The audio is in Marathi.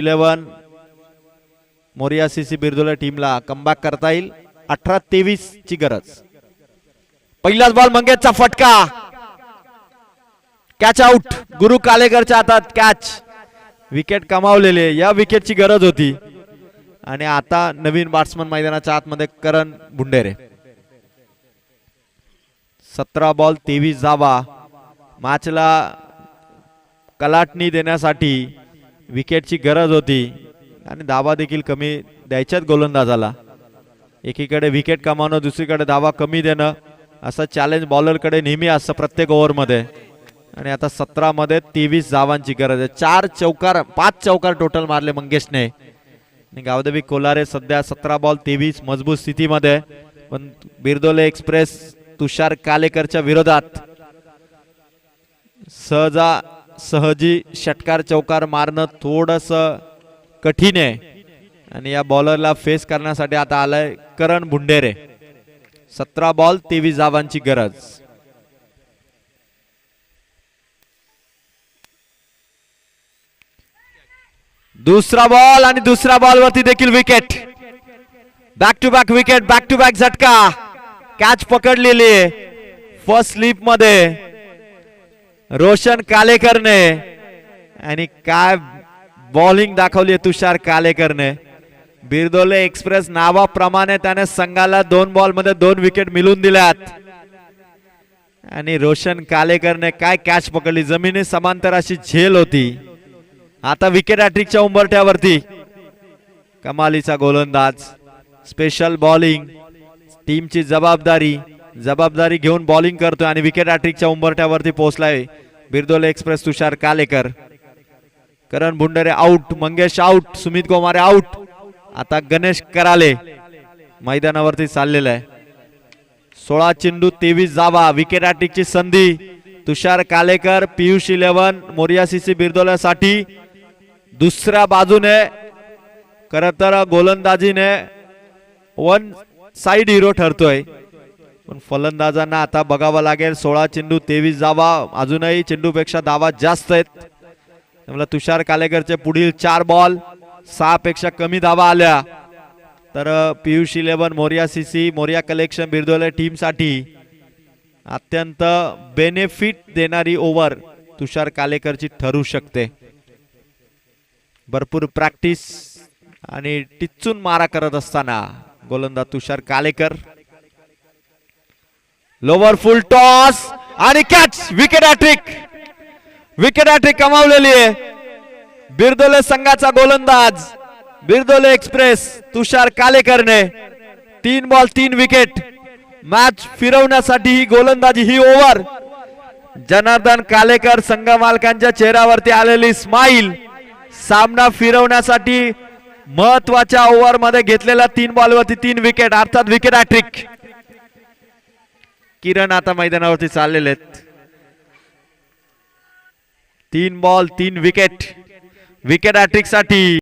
11 मोरिया सीसी बिरदोले टीमला कमबॅक करता येईल. 18-23 ची गरज. पहिलाच बॉल मंगेशचा फटका, कॅच आउट. गुरु कालेकरच्या हातात कॅच. विकेट कमावलेले, या विकेटची गरज होती. आणि आता नवीन बॅट्समन मैदानाच्या आतमध्ये करण भुंडेरे. 17 बॉल 23 धावा. मॅचला कलाटणी देण्यासाठी विकेटची गरज होती आणि धावा देखील कमी द्यायच्यात गोलंदाजाला. एकीकडे विकेट कमावणं, दुसरीकडे धावा कमी देणं, असं चॅलेंज बॉलरकडे नेहमी असतं प्रत्येक ओव्हरमध्ये. आणि आता 17 मध्ये 23 धावांची गरज आहे. 5 चौकार टोटल मारले मंगेशने. गावदेवी कोलारे सध्या 17 बॉल 23 मजबूत स्थितीमध्ये. पण बिरदोले एक्सप्रेस तुषार कालेकरच्या विरोधात सहजी षटकार चौकार मारणं थोडस कठीण आहे. आणि या बॉलरला फेस करण्यासाठी आता आलाय करण भुंडेरे. 17 बॉल 23 धावांची गरज. दुसरा बॉल आणि दुसऱ्या बॉलवरती देखील wicket. Back to back wicket, back to back झटका. कॅच पकडलेली फर्स्ट स्लिप मध्ये रोशन कालेकरने. आणि काय बॉलिंग दाखवली तुषार कालेकरने. बिरदोले एक्सप्रेस नावाप्रमाणे त्याने संघाला 2 बॉल मध्ये 2 विकेट मिळवून दिल्यात. आणि रोशन कालेकरने काय कॅच पकडली. जमिनी समांतर अशी झेल होती. आता विकेट हॅट्रिकच्या उंबरठ्यावरती कमालीचा गोलंदाज. स्पेशल बॉलिंग, टीमची जबाबदारी घेऊन बॉलिंग करतोय आणि विकेट हॅट्रिकच्या उंबरठ्यावरती पोहोचलाय Birdole express Tushar Kalekar. Karan Bhundere out, Mangesh out, Sumit Gomare out. आता गणेश कराले मैदानावरती चाललेला आहे. 16 चेंडू 23 धावा. विकेट हॅट्रिकची संधी तुषार कालेकर. पियुष 11 मोरिया सीसी बिरदोल्यासाठी. दुसऱ्या बाजूने खरं तर गोलंदाजीने वन साइड हिरो ठरतोय. पण फलंदाजांना आता बघावं लागेल. 16 चेंडू 23 धावा. अजूनही चेंडूपेक्षा धावा जास्त आहेत. त्यामुळे तुषार कालेकरचे पुढील 4 बॉल 6 पेक्षा कमी धावा आल्या तर Piyush 11 Moriya CC Moriya collection Birdole team साठी अत्यंत बेनिफिट देणारी ओव्हर तुषार कालेकरची ठरू शकते. भरपूर प्रॅक्टिस आणि टिच्चून मारा करत असताना गोलंदाज तुषार कालेकर. लोवर फुल टॉस आणि कॅच. विकेट हॅट्रिक कमावलेली आहे बिरदोले संघाचा गोलंदाज बिरदोले एक्सप्रेस तुषार कालेकरने. 3 बॉल 3 विकेट. मॅच फिरवण्यासाठी ही गोलंदाजी, ही ओव्हर. जनार्दन कालेकर संघ मालकांच्या चेहऱ्यावरती आलेली स्माइल. सामना फिरवण्यासाठी महत्वाच्या ओव्हर मध्ये घेतलेल्या 3 बॉलवरती 3 विकेट, अर्थात विकेट हॅट्रिक. किरण आता मैदानावरती चाललेले आहेत. 3 बॉल 3 विकेट. विकेट हॅट्रिक साठी